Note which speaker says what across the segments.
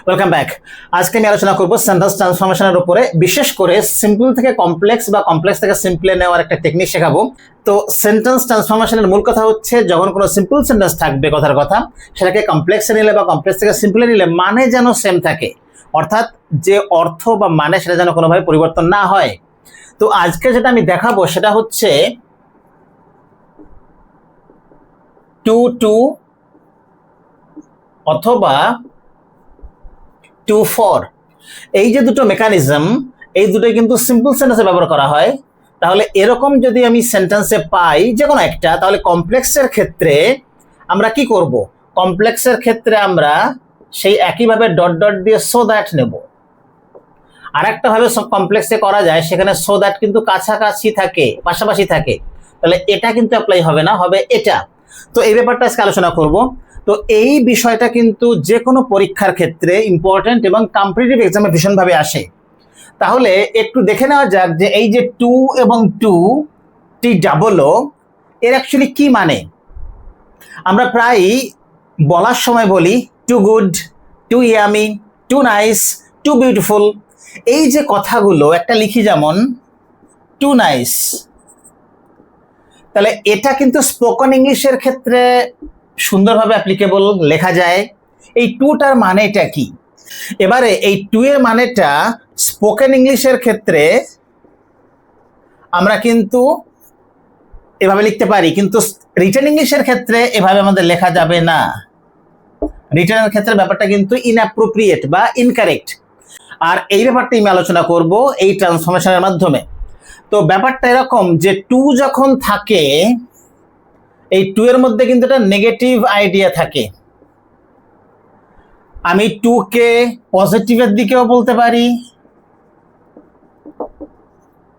Speaker 1: Welcome back. আজকে আমি আলোচনা করব সেন্টেন্স ট্রান্সফরমেশনের উপরে, বিশেষ করে সিম্পল থেকে কমপ্লেক্স বা কমপ্লেক্স থেকে সিম্পলে নেওয়ার একটা টেকনিক শেখাবো। তো সেন্টেন্স ট্রান্সফরমেশনের মূল কথা হচ্ছে, যখন কোনো সিম্পল সেন্টেন্স থাকবে কথার কথা, সেটাকে কমপ্লেক্সে নিলে বা কমপ্লেক্স থেকে সিম্পলে নিলে মানে যেন সেম থাকে, অর্থাৎ যে অর্থ বা মানে সেটা যেন কোনোভাবে পরিবর্তন না হয়। তো আজকে যেটা আমি দেখাবো সেটা হচ্ছে টু টু অথবা টু ফর। এই যে দুটো মেকানিজম, এই দুটোই কিন্তু সিম্পল সেন্টেন্সে ব্যবহার করা হয়। তাহলে এরকম যদি আমি সেন্টেন্সে পাই যে কোনো একটা, তাহলে কমপ্লেক্সের ক্ষেত্রে আমরা কি করব? কমপ্লেক্সের ক্ষেত্রে আমরা সেই একইভাবে ডট ডট দিয়ে সো দ্যাট নেব। আর একটা ভাবে কমপ্লেক্সে করা যায়, সেখানে সো দ্যাট কিন্তু কাছাকাছি থাকে, পাশাপাশি থাকে, তাহলে এটা কিন্তু অ্যাপ্লাই হবে না, হবে এটা। তো এই ব্যাপারটা আজকে আলোচনা করব। তো এই বিষয়টা কিন্তু যে কোনো পরীক্ষার ক্ষেত্রে ইম্পর্টেন্ট এবং কম্পিটিটিভ এক্সামে ভীষণভাবে আসে। তাহলে একটু দেখে নেওয়া যাক যে এই যে টু এবং টু টি ডাবল ও এর অ্যাকচুয়ালি কি মানে। আমরা প্রায় বলার সময় বলি too good, too yummy, too nice, too beautiful. এই যে কথাগুলো একটা লিখি, যেমন টু নাইস, তাহলে এটা কিন্তু স্পোকেন ইংলিশের ক্ষেত্রে সুন্দরভাবে অ্যাপ্লিকেবল লেখা যায়। এই টুটার মানেটা কি? এবারে এই টু এর মানেটা স্পোকেন ইংলিশের ক্ষেত্রে আমরা কিন্তু এভাবে লিখতে পারি, কিন্তু রিটেন ইংলিশের ক্ষেত্রে এভাবে আমাদের লেখা যাবে না। রিটেনের ক্ষেত্রে ব্যাপারটা কিন্তু ইনঅ্যাপ্রোপ্রিয়েট বা ইনকারেক্ট। আর এই ব্যাপারটা আমি আলোচনা করব এই ট্রান্সফরমেশনের মাধ্যমে। তো ব্যাপারটা এরকম যে টু যখন থাকে, এই টু এর মধ্যে কিন্তু একটা নেগেটিভ আইডিয়া থাকে। আমি টু কে পজিটিভের দিকেও বলতে পারি,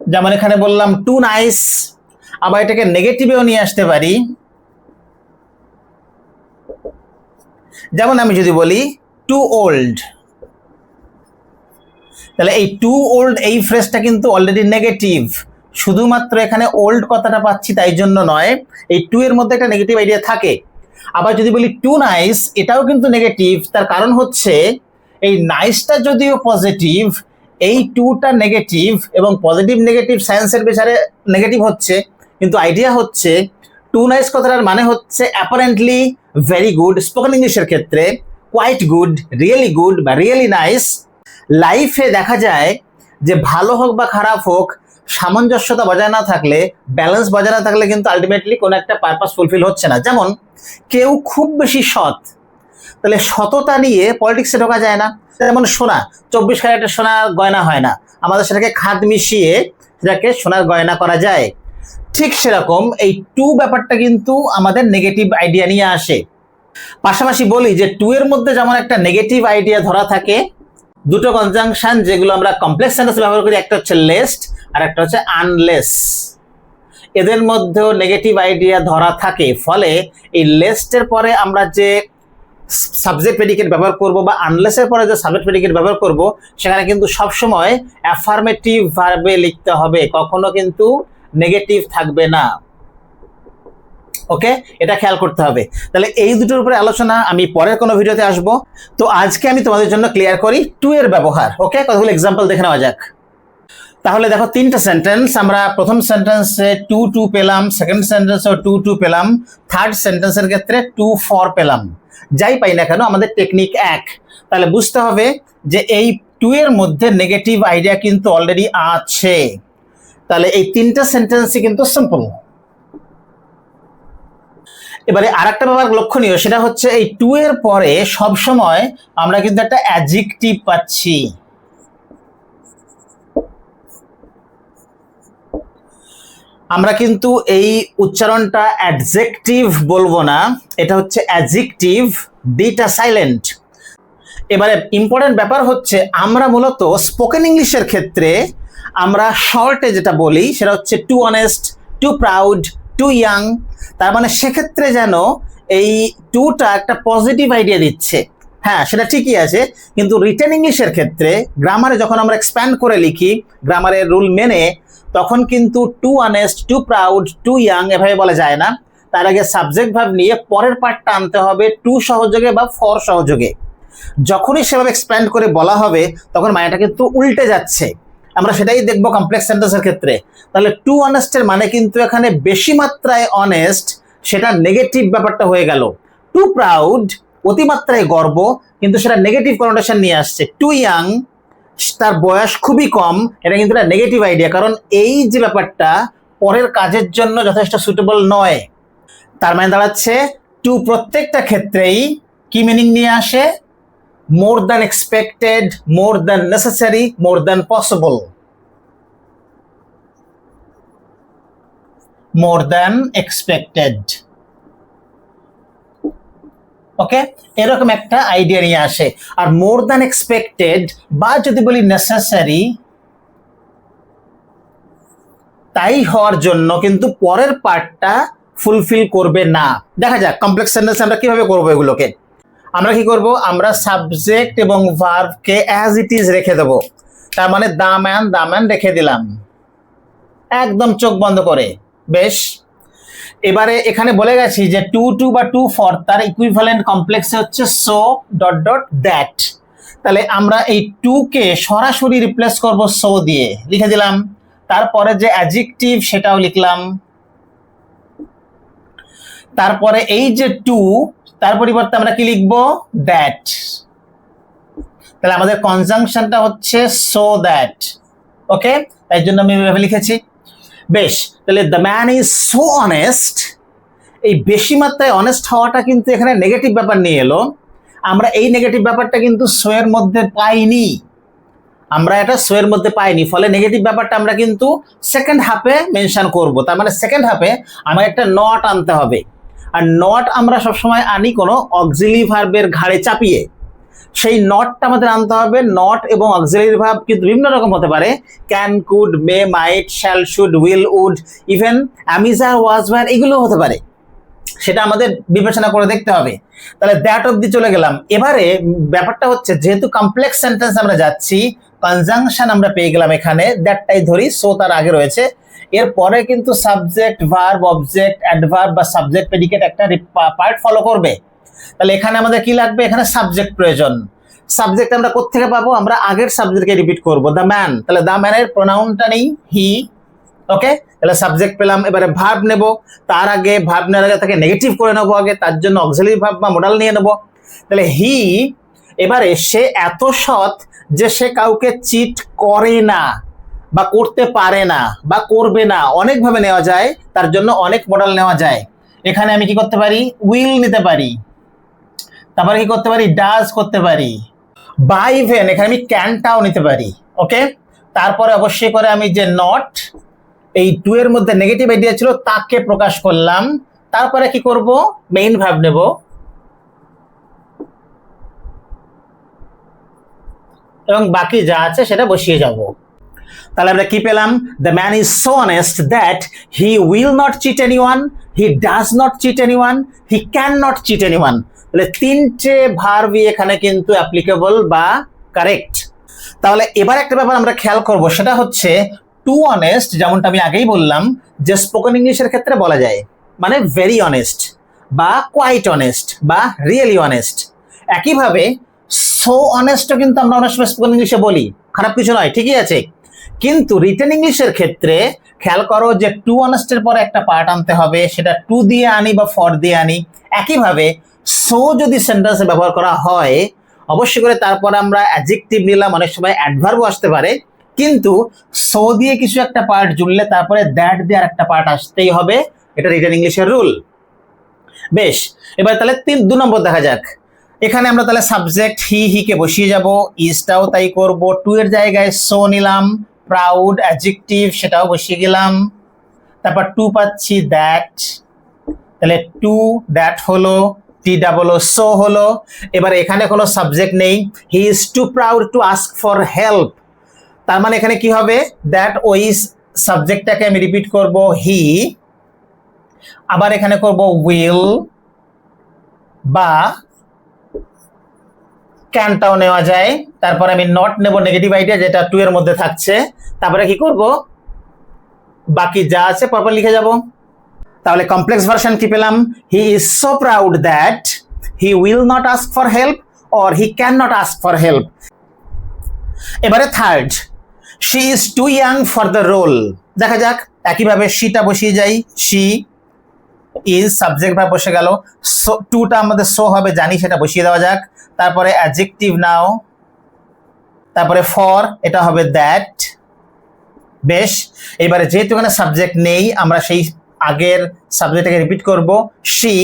Speaker 1: যেমন এখানে বললাম টু নাইস, আবার এটাকে নেগেটিভেও নিয়ে আসতে পারি। যেমন আমি যদি বলি টু ওল্ড, তাহলে এই টু ওল্ড এই ফ্রেজটা কিন্তু অলরেডি নেগেটিভ। শুধুমাত্র এখানে ওল্ড কথাটা পাচ্ছি তাই জন্য নয়, এই টু এর মধ্যে একটা নেগেটিভ আইডিয়া থাকে। আবার যদি বলি টু নাইস, এটাও কিন্তু নেগেটিভ। তার কারণ হচ্ছে এই নাইসটা যদিও পজিটিভ, এই টুটা নেগেটিভ, এবং পজিটিভ নেগেটিভ সায়েন্সের বিচারে নেগেটিভ হচ্ছে, কিন্তু আইডিয়া হচ্ছে টু নাইস কথাটার মানে হচ্ছে অ্যাপারেন্টলি ভেরি গুড স্পোকেন ইংলিশের ক্ষেত্রে, কোয়াইট গুড, রিয়েলি গুড বা রিয়েলি নাইস। লাইফে দেখা যায় যে ভালো হোক বা খারাপ হোক, সামঞ্জস্যতা বজায় না থাকলে, ব্যালেন্স বজায় না থাকলে কিন্তু আলটিমেটলি কোনো একটা পারপাস ফুলফিল হচ্ছে না। যেমন কেউ খুব বেশি সৎ, তাহলে সততা নিয়ে পলিটিক্সে ঢোকা যায় না। যেমন সোনা, 24 ক্যারেটের সোনার গয়না হয় না, আমাদের সেটাকে খাদ মিশিয়ে সেটাকে সোনার গয়না করা যায়। ঠিক সেরকম এই টু ব্যাপারটা কিন্তু আমাদের নেগেটিভ আইডিয়া নিয়ে আসে। পাশাপাশি বলি যে টু এর মধ্যে যেমন একটা নেগেটিভ আইডিয়া ধরা থাকে, দুটো কনজাংশন যেগুলো আমরা কমপ্লেক্স সেন্টেন্সে ব্যবহার করি, একটা হচ্ছে লেস্ট আর একটা হচ্ছে আনলেস। এদের মধ্যেও নেগেটিভ আইডিয়া ধরা থাকে, ফলে এই লেস্টের পরে আমরা যে সাবজেক্ট প্রেডিকেট ব্যবহার করব বা আনলেসের পরে যে সাবজেক্ট প্রেডিকেট ব্যবহার করব, সেখানে কিন্তু সবসময় অ্যাফার্মেটিভ ভার্বে লিখতে হবে, কখনো কিন্তু নেগেটিভ থাকবে না। ওকে, এটা খেয়াল করতে হবে। তাহলে এই দুটোর উপরে আলোচনা আমি পরের কোনো ভিডিওতে আসব। তো আজকে আমি তোমাদের জন্য ক্লিয়ার করি টু এর ব্যবহার। ওকে, কতগুলো এক্সাম্পল দেখে নেওয়া যাক। তাহলে দেখো, তিনটা সেন্টেন্স। আমরা প্রথম সেন্টেন্সে টু টু পেলাম, সেকেন্ড সেন্টেন্সে টু টু পেলাম, থার্ড সেন্টেন্সের ক্ষেত্রে টু ফর পেলাম। যাই পাই না কেন, আমাদের টেকনিক এক। তাহলে বুঝতে হবে যে এই টু এর মধ্যে নেগেটিভ আইডিয়া কিন্তু অলরেডি আছে। তাহলে এই তিনটা সেন্টেন্সই কিন্তু সিম্পল। এবারে আরেকটা ব্যাপার লক্ষণীয়, সেটা হচ্ছে এই টু এর পরে সবসময় আমরা কিন্তু একটা অ্যাডজেক্টিভ পাচ্ছি। আমরা কিন্তু এই উচ্চারণটা অ্যাডজেক্টিভ বলবো না, এটা হচ্ছে অ্যাডজেক্টিভ, ডিটা সাইলেন্ট। এবারে ইম্পর্টেন্ট ব্যাপার হচ্ছে, আমরা মূলত স্পোকেন ইংলিশের ক্ষেত্রে আমরা শর্টে যেটা বলি সেটা হচ্ছে too honest, too proud, too young. তার মানে সেক্ষেত্রে যেন এই টুটা একটা পজিটিভ আইডিয়া দিচ্ছে। হ্যাঁ, সেটা ঠিকই আছে, কিন্তু রিটেন ইংলিশের ক্ষেত্রে গ্রামারে যখন আমরা এক্সপ্যান্ড করে লিখি গ্রামারের রুল মেনে, তখন কিন্তু too honest, too proud, too young এভাবে বলা যায় না। তার আগে সাবজেক্ট ভার্ব নিয়ে পরের পার্টটা আনতে হবে টু সহযোগে বা ফর সহযোগে। যখনই সেভাবে এক্সপ্যান্ড করে বলা হবে তখন মানেটা কিন্তু উল্টে যাচ্ছে। আমরা সেটাই দেখবো কমপ্লেক্স সেন্টেন্সের ক্ষেত্রে। তাহলে টু অনেস্টের মানে কিন্তু এখানে বেশি মাত্রায় অনেস্ট, সেটা নেগেটিভ ব্যাপারটা হয়ে গেল। টু প্রাউড অতিমাত্রায় গর্ব, কিন্তু সেটা নেগেটিভ কনোটেশন নিয়ে আসছে। টু ইয়াং তার বয়স খুবই কম, এটা কিন্তু একটা নেগেটিভ আইডিয়া, কারণ এই যে ব্যাপারটা পরের কাজের জন্য যথেষ্ট সুটেবল নয়। তার মানে দাঁড়াচ্ছে টু প্রত্যেকটা ক্ষেত্রেই কি মিনিং নিয়ে আসে? More than expected, more than necessary, more than possible, more than expected. Okay, এরকম একটা আইডিয়া নিয়ে আসে। আর মোর দ্যান এক্সপেক্টেড বা যদি বলি নেসেসারি, তাই হওয়ার জন্য কিন্তু পরের পার্টটা ফুলফিল করবে না। দেখা যাক কমপ্লেক্স সেন্টেন্স আমরা কিভাবে করবো এগুলোকে। আমরা কি করব? আমরা সাবজেক্ট এবং ভার্বকে অ্যাজ ইট ইজ রেখে দেবো। তার মানে দা ম্যান রেখে দিলাম একদম চোখ বন্ধ করে। বেশ, এবারে এখানে বলে গেছি যে টু বা টু ফর তার ইকুইভ্যালেন্ট কমপ্লেক্সে হচ্ছে সো ডট ডট দ্যাট। তাহলে আমরা এই টু কে সরাসরি রিপ্লেস করব সো দিয়ে, লিখে দিলাম। তারপরে যে অ্যাডজেক্টিভ সেটাও লিখলাম। তারপরে এই যে টু, তার পরিবর্তে আমরা কি লিখবো? দ্যাট। তাহলে আমাদের কনজাংশনটা হচ্ছে সো দ্যাট। ওকে, তাই জন্য আমি এভাবে লিখেছি। বেশ, তাহলে the man is so honest, এই বেশি মাত্রায় অনেস্ট হওয়াটা কিন্তু এখানে নেগেটিভ ব্যাপার নিয়ে এলো। আমরা এই নেগেটিভ ব্যাপারটা কিন্তু সো এর মধ্যে পাইনি, আমরা এটা সো এর মধ্যে পাইনি, ফলে নেগেটিভ ব্যাপারটা আমরা কিন্তু সেকেন্ড হাফে মেনশন করব। তার মানে সেকেন্ড হাফে আমার একটা নট আনতে হবে। আর নট আমরা সবসময় আনি কোনো অক্সিলারি ভার্বের ঘাড়ে চাপিয়ে। সেই নটটা আমাদের আনতে হবে। নট এবং অক্সিলারি ভার্ব কিন্তু বিভিন্ন রকম হতে পারে, can, could, may, might, shall, should, will, would, even am is are, was, were, এগুলো হতে পারে। সেটা আমাদের বিবেচনা করে দেখতে হবে। তাহলে দ্যাট অবধি চলে গেলাম। এবারে ব্যাপারটা হচ্ছে যেহেতু কমপ্লেক্স সেন্টেন্স আমরা যাচ্ছি, কনজাংশন আমরা পেয়ে গেলাম এখানে, দ্যাটটাই ধরি, সো তার আগে রয়েছে। এরপরে কিন্তু সাবজেক্ট, ভার্ব, অবজেক্ট, অ্যাডভার্ব বা সাবজেক্ট প্রেডিকেট একটা পার্ট ফলো করবে। তাহলে এখানে আমাদের কি লাগবে? এখানে সাবজেক্ট প্রয়োজন। সাবজেক্ট আমরা কোত্থেকে পাবো? আমরা আগের সাবজেক্টকে রিপিট করব, দ্য ম্যান। তাহলে দ্য ম্যানের প্রোনাউনটা নেই হি। ওকে, তাহলে সাবজেক্ট পেলাম। এবারে ভার্ব নেব, তার আগে ভার্ব নেওয়ার আগে তাকে নেগেটিভ করে নেবো আগে, তার জন্য অক্সিলারি ভার্ব বা মডাল নিয়ে নেব। তাহলে হি, এবারে সে এত সৎ যে সে কাউকে চিট করে না বা করতে পারে না বা করবে না, অনেকভাবে নেওয়া যায়, তার জন্য অনেক মডেল নেওয়া যায়। এখানে আমি কি করতে পারি? উইল নিতে পারি, তারপরে কি করতে পারি? ডাজ করতে পারি, বা ইভেন এখানে আমি ক্যানটাও নিতে পারি। ওকে, তারপরে অবশ্যই করে আমি যে নট, এই টু এর মধ্যে নেগেটিভ আইডিয়া ছিল তাকে প্রকাশ করলাম। তারপরে কি করব? মেইন ভার্ব নেব, এবং বাকি যা আছে সেটা বসিয়ে যাব। তাহলে আমরা কি পেলাম? The man is so honest that he will not cheat anyone, he does not cheat anyone, he can not cheat anyone. তাহলে তিনটে ভার্বই এখানে কিন্তু অ্যাপ্লিকেবল বা কারেক্ট। তাহলে এবার একটা ব্যাপার আমরা খেয়াল করব, সেটা হচ্ছে টু অনেস্ট, যেমনটা আমি আগেই বললাম যে স্পোকেন ইংলিশের ক্ষেত্রে বলা যায়, মানে ভেরি অনেস্ট বা কোয়াইট অনেস্ট বা রিয়েলি অনেস্ট। একইভাবে সো অনেস্টও কিন্তু আমরা অনেক সময় স্পোকেন ইংলিশে বলি, খারাপ কিছু নয়, ঠিকই আছে। কিন্তু রিটেন ইংলিশের ক্ষেত্রে খেয়াল করো যে টু অনেস্টের পরে একটা পার্ট আনতে হবে, সেটা টু দিয়ে আনি বা ফর দিয়ে আনি। একইভাবে সো যদি সেন্টেন্সে ব্যবহার করা হয়, অবশ্যই করে তারপর আমরা অ্যাডজেক্টিভ নিলাম, অনেক সময় অ্যাডভার্বও আসতে পারে, কিন্তু সো দিয়ে কিছু একটা পার্ট জুড়লে তারপরে দ্যাট দিয়ে আর একটা পার্ট আসতেই হবে, এটা রিটেন ইংলিশের রুল। বেশ, এবার তাহলে 2 নম্বর দেখা যাক। এখানে আমরা তাহলে সাবজেক্ট হি কে বসিয়ে যাব, ইজটাও তাই করব, টু এর জায়গায় সো নিলাম, প্রাউড অ্যাডজেক্টিভ সেটাও বসিয়ে গেলাম, তারপর টু পাচ্ছি দ্যাট, তাহলে টু দ্যাট হলো, টি ডাবল সো হলো। এবার এখানে কোনো সাবজেক্ট নেই, he is too proud to ask for help. তার মানে এখানে কি হবে? দ্যাট ওই সাবজেক্টটাকে আমি রিপিট করব হি, আবার এখানে করব উইল বা ক্যানটাও নেওয়া যায়। তারপর আমি নট নেব নেগেটিভ আইডিয়া, যেটা টু এর মধ্যে থাকছে। তারপরে কি করব? বাকি যা আছে পরপর লিখে যাব। তাহলে কমপ্লেক্স ভার্সন কি পেলাম? He is so proud that he will not ask for help, or he cannot ask for help. এবারে third, she is too young for the role. দেখা যাক একইভাবে sheটা বসিয়ে যাই, she is সাবজেক্ট ভার্ব বসে গেল, so টুটা আমাদের সো হবে জানি, সেটা বসিয়ে দেওয়া যাক। তারপরে অ্যাডজেক্টিভ নাও, তারপরে ফর, এটা হবে দ্যাট। বেশ, এবারে যেহেতু এখানে সাবজেক্ট নেই আমরা সেই আগের সাবজেক্টটাকে রিপিট করব, she।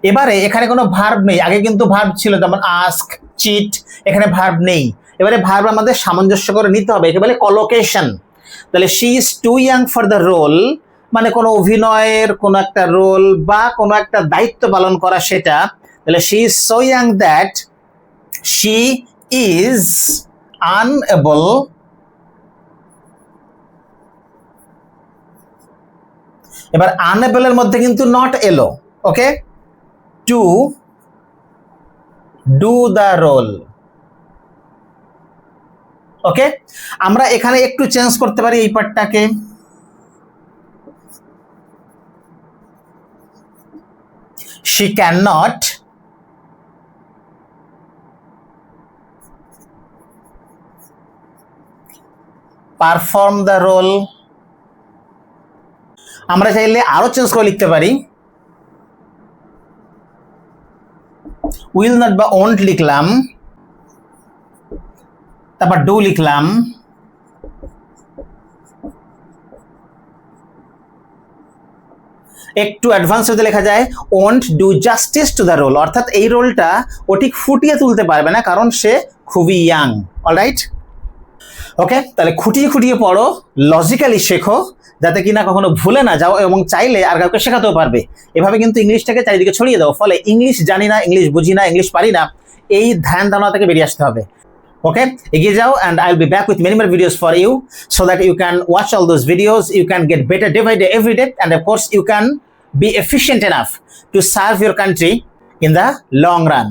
Speaker 1: এবারে এখানে কোনো ভার্ব নেই, আগে কিন্তু ভার্ব ছিল যেমন আস্ক, চিট, এখানে ভার্ব নেই। এবারে ভার্ব আমাদের সামঞ্জস্য করে নিতে হবে, একে বলে কলোকেশন। তাহলে she is too young for the role মানে কোনো অভিনয়ের কোনো একটা রোল বা কোনো একটা দায়িত্ব পালন করা সেটা। তাহলে she is so young that she is unable এবার unable এর মধ্যে কিন্তু নট এলো, ওকে, টু ডু দ্য রোল। ওকে, আমরা এখানে একটু চেঞ্জ করতে পারি এই পার্টটাকে, she cannot perform the role। আমরা চাইলে আরো চেঞ্জ করে লিখতে পারি, will not বা won't লিখলাম, তারপর ডু লিখলাম, একটু অ্যাডভান্স হতে লেখা যায় won't do justice to the role, অর্থাৎ এই রোলটা ও ঠিক ফুটিয়ে তুলতে পারবে না কারণ সে খুবই ইয়াং। অলরাইট, ওকে, তাহলে খুঁটিয়ে খুঁটিয়ে পড়ো, লজিক্যালি শেখো, যাতে কিনা কখনো ভুলে না যাও এবং চাইলে আর কাউকে শেখাতেও পারবে। এভাবে কিন্তু ইংলিশটাকে চারিদিকে ছড়িয়ে দাও, ফলে ইংলিশ জানি না, ইংলিশ বুঝি না, ইংলিশ পারি না, এই ধ্যান ধারণা থেকে বেরিয়ে আসতে হবে। ওকে, এগিয়ে যাও, and I'll be back with many more videos for you so that you can watch all those videos, you can get better day by day every day, and of course you can be efficient enough to serve your country in the long run.